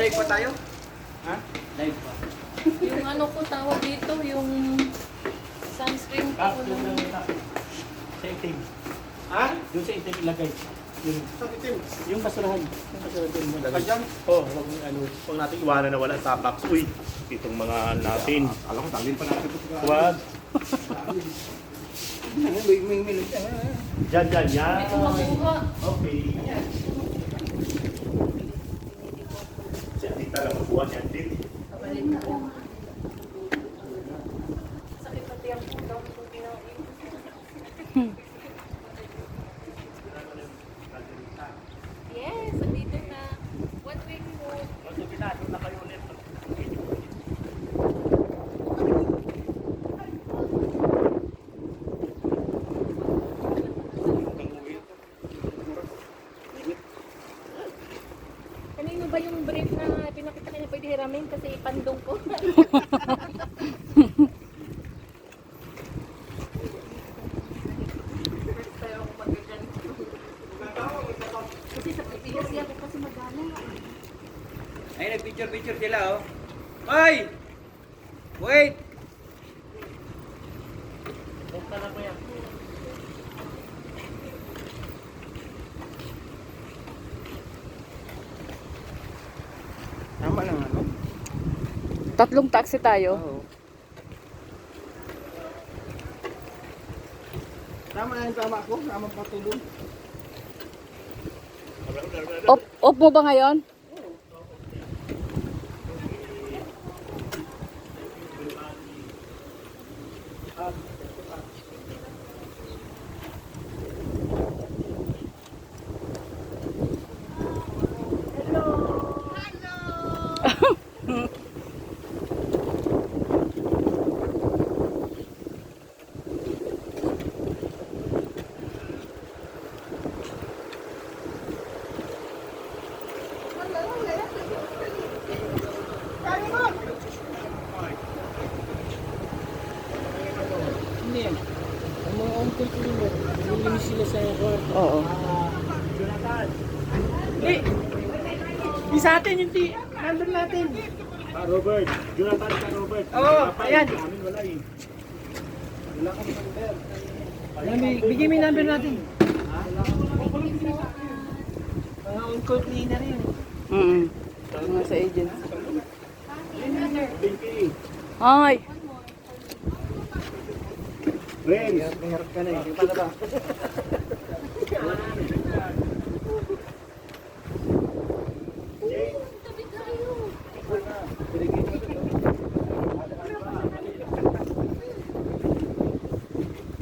Live pa tayo? Ha? Live pa. Yung ano ko tawag dito, yung sunscreen ko. Sa itim. Ha? Doon sa itim ilagay. Saan itim? Yung basurahan. Yung basurahan din mo Saan lagay. dyan? Oo, huwag natin iwanan na wala sa box. Uy, itong mga natin. Alam ko, talin pa natin ito. Huwag. Diyan, yan. Ito makuha. Okay. Si Anita lang makuha niyan din. Kapalit ko. Sakit pati ang puto ko kinain. Yes, andito na. 1 week mo. Sige na, doon na kayo ulit. Kanino ba yung brief na pinakita kanya pwede hiramin kasi pandong ko? Kasi sa Pilipinas ako kasi magana. Ay, nag-picture sila, oh. Hoy! Wait! Bukta na ko yan. Tama lang, ano? 3 taxi tayo. Oo. Tama na yung tama ko. Tama patulong. Off mo ba ngayon? Hindi yan. Ang mga uncle ko nila, nilinis sila sa kwarto. Oo. Jonathan! Hindi! Yung sa atin, yung nandun natin. Robert. Jonathan ka Robert. Oo, ayan. Amin wala eh. Wala kang number. Bigyan mo yung number natin. Mga uncle cleaner yun. Mga sa agent. Binky. Ay! Friends. May harap ka na, hindi pa na ba?